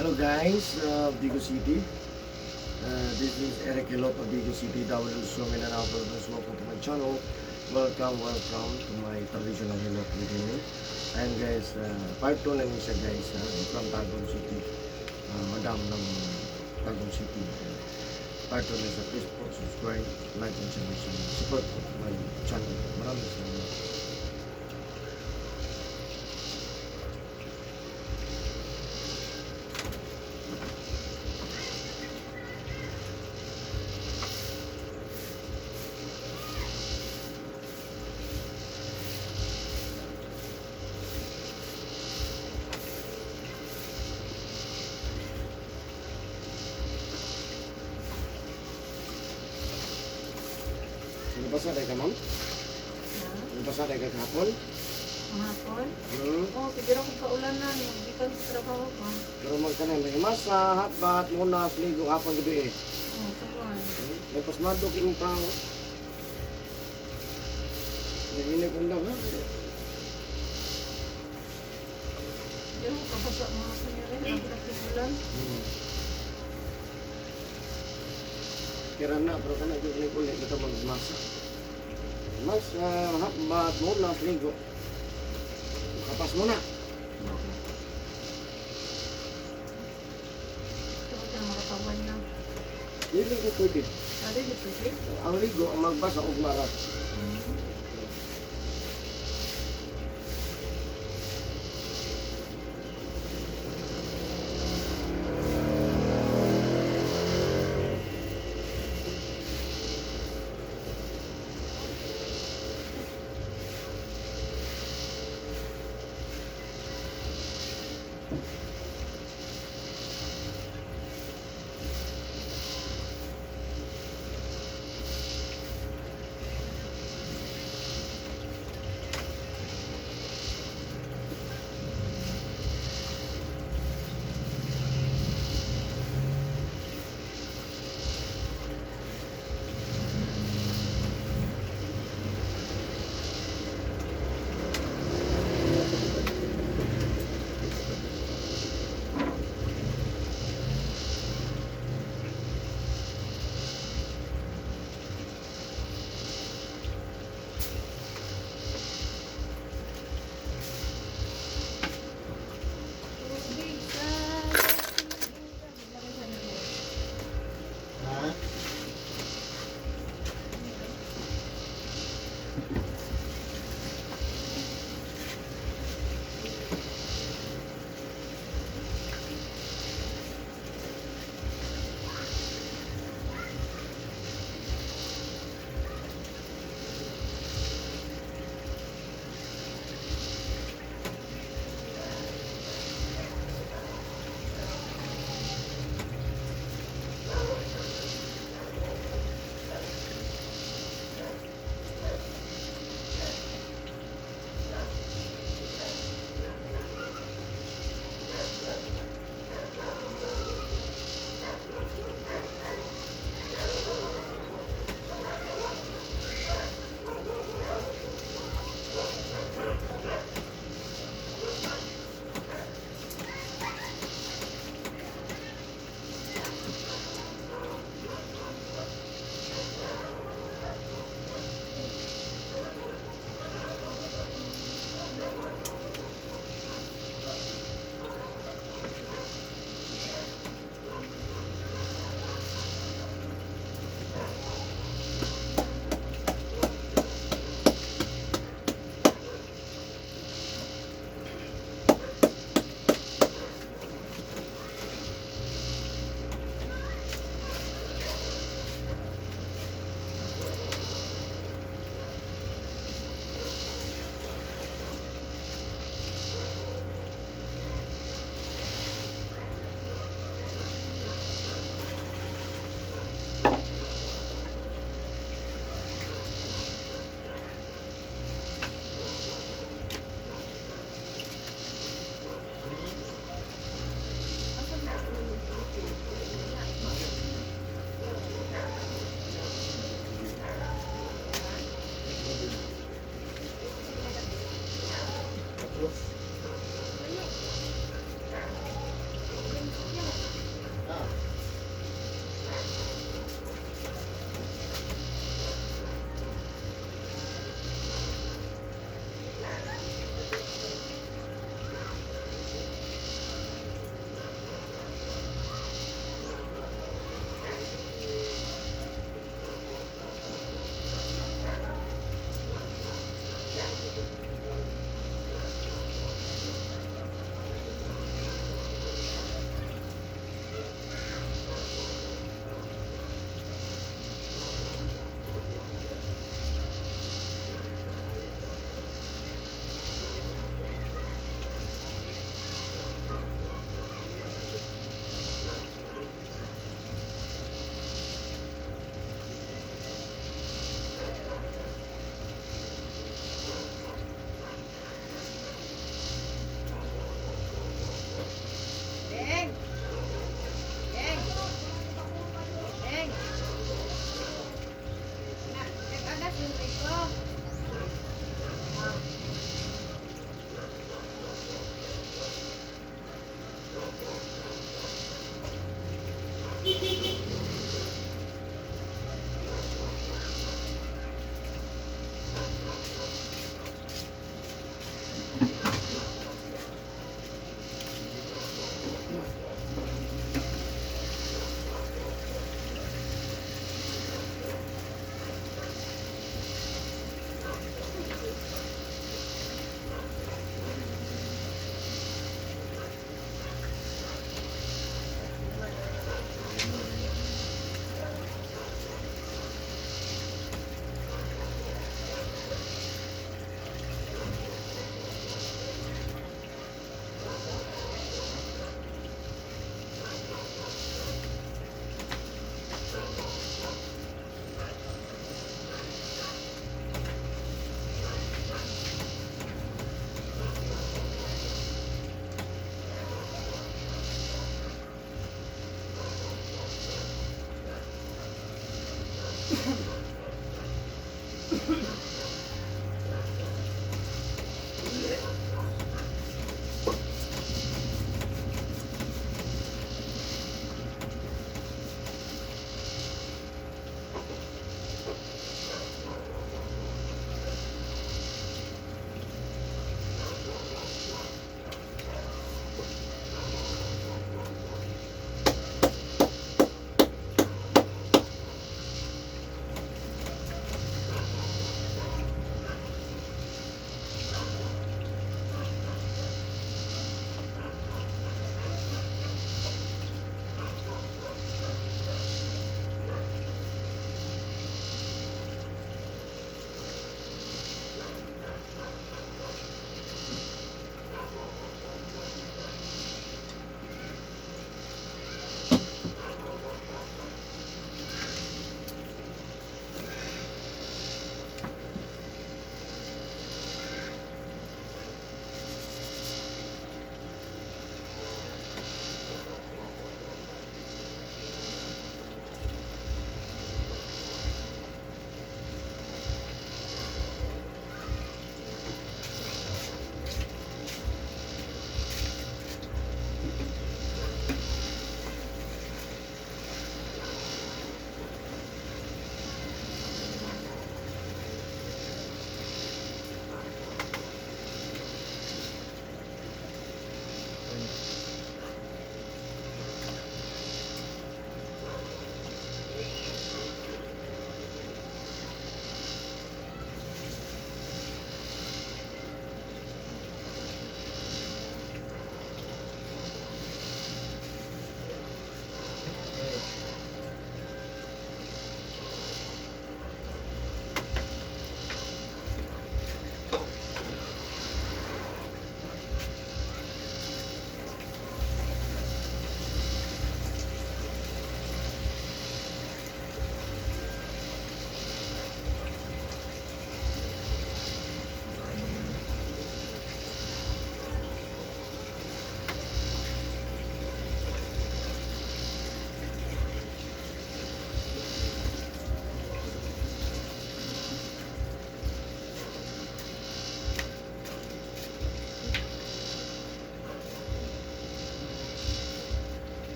Hello guys, Bigo City. This is Eric Hilot of Bigo City, WSO Mindanao. Welcome to my channel. Welcome to my traditional Hilot video. And guys, part 2 na siya guys, from Tagum City. Madam ng Tagum City. Part 2 na siya. Please po, subscribe, like, and share. Support po my channel. Maraming salamat. Nabasa tayo ka, ma'am? Nabasa tayo ka kahapon? Mahapon? Hmm. Oo, pigiro ko kaulan na. Gikan sa trabaho ko. Pero magkanay, may masa, hatbat, muna, sligo, hapon gabi eh. Oo, sabuan. May pasmado king tao. Naginip ang lang, ha? Hindi ko kabasa mga panyarin. Ang pinakimulan. Kira na, pero ka na, ulit ito magmasa. Masa, hatbat, muna, sligo. Kapas muna. Ito ko siya makatawan na. Hindi ko pwede. Ari, di pwede. Ang ligo, ang magbasa o marat.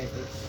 phonetics.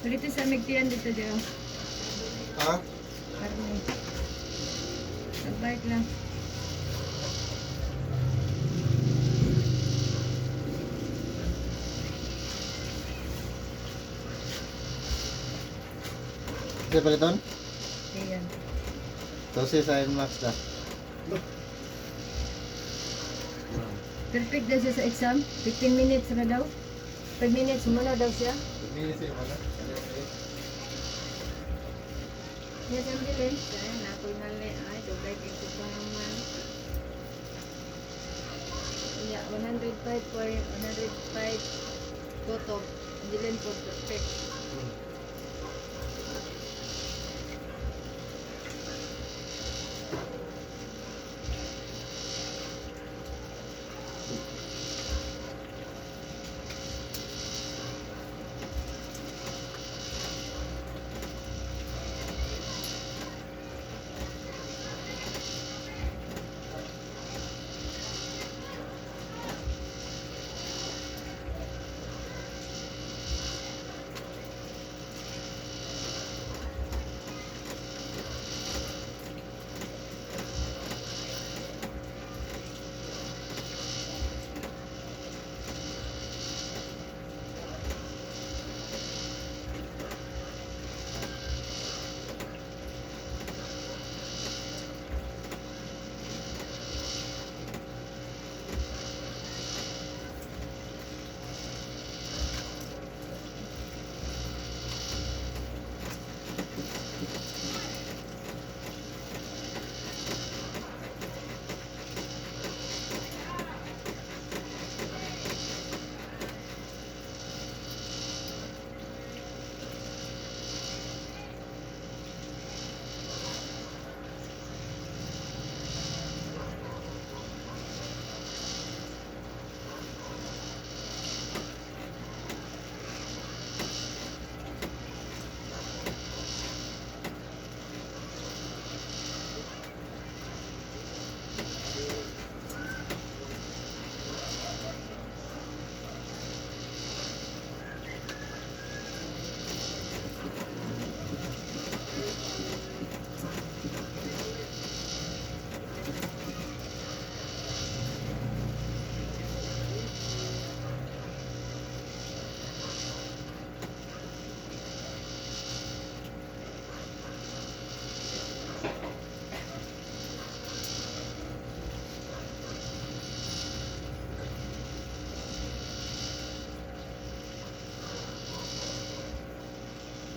Dito sa Migtian dito dyan. Ha? Karne. Nagbike lang. Sa paliton? Ayan. Tose sa Max na. Perfect daw siya sa exam. 15 minutes na daw. 5 minutes muna daw siya. Minutes yung mana? Yes, ang bilin. Kaya na ako'y mali. Ay, dugay kay ko pa naman. Yeah, 105 for 105 total. Ang bilin po perfect.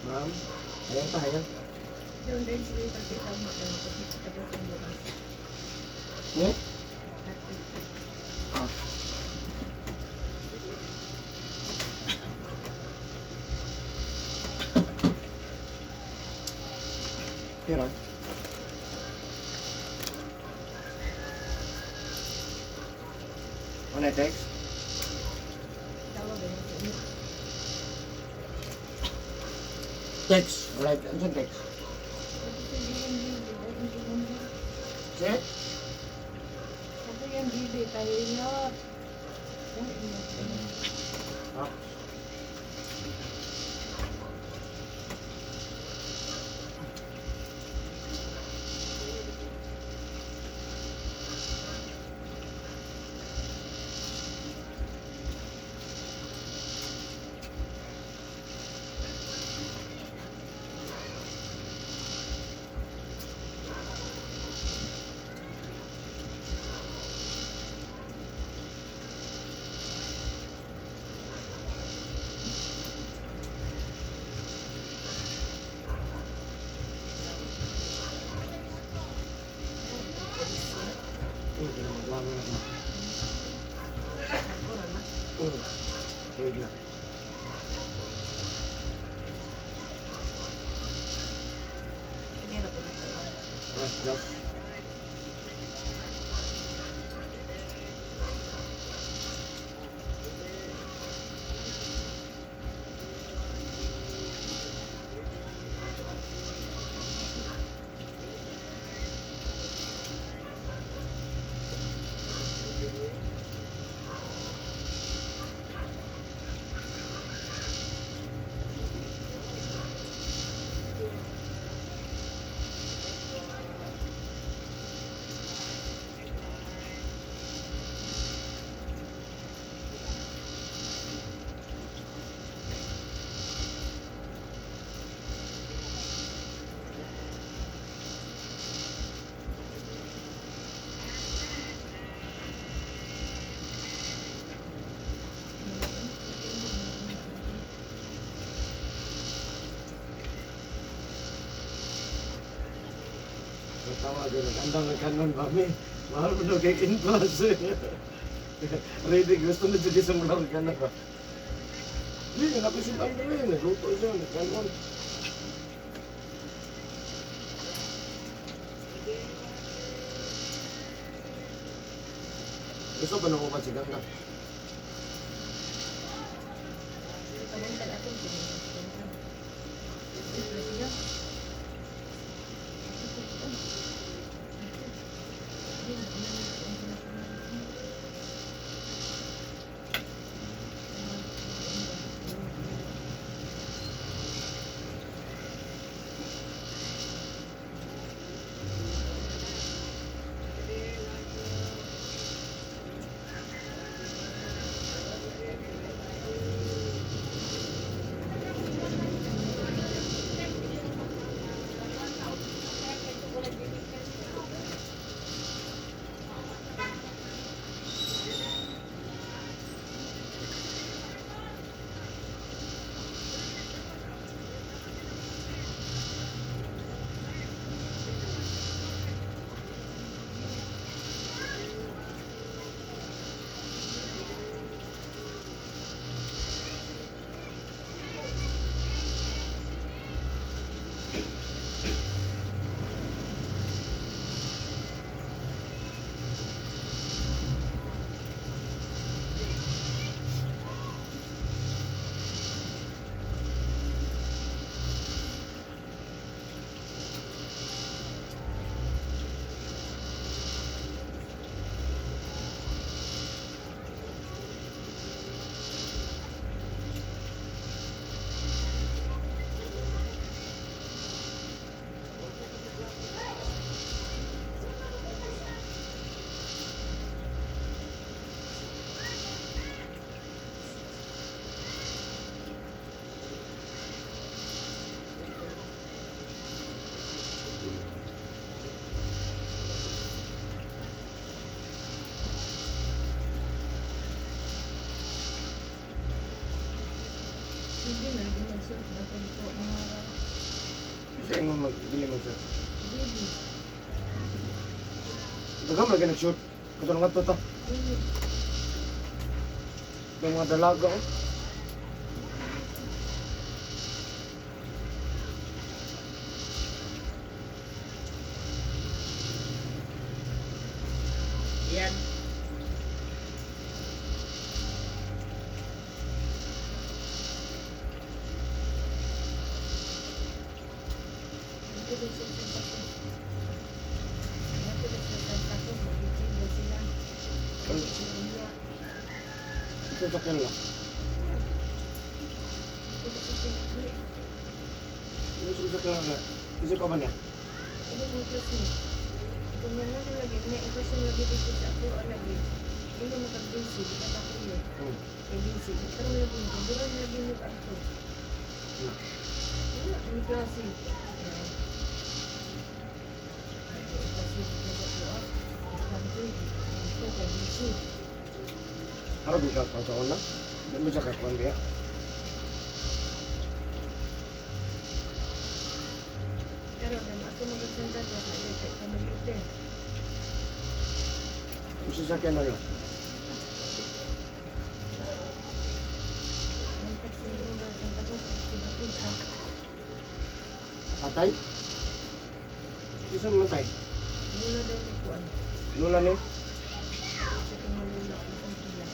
Ma'am, ayan pa, ayan. Doon din sila yung pagkita mo. Tapos yung bukas. Ne? Ah. Pira. Phonetics? Tawag ganun sa inyo. Text. Like, ano yung text? Set? Sabi yung bibi, pahinot. Ah. namin na. Wait na. Rest up. Tawa din, andang nagkanon ba mi? Mahal mo daw kay Kinpas. Ready, gusto na dyan sa mula ka na ba? Hindi, napisimpan ko rin. Nagluto siya, nagkanon. Gusto pa na ko pa si Ganga. Hindi na, hindi na sir. Dapat po mga Kasi mo magbili mo siya. baby. Dagang lagi nag-shoot. Katulong nga to. Baby. Yung mga dalaga oh. Yan. Ito sakyan lang. Ito sakyan lang. Ito ka ba niya? Harap bisa pasok na. Dan bisa kakuan dia. Pero naman ako magaganda na sa kami dito. Yung sasakyan na yun. Patay? Isa matay? Mula daw ni Kuan. Lula ni? Sa tumulula ko sa sila.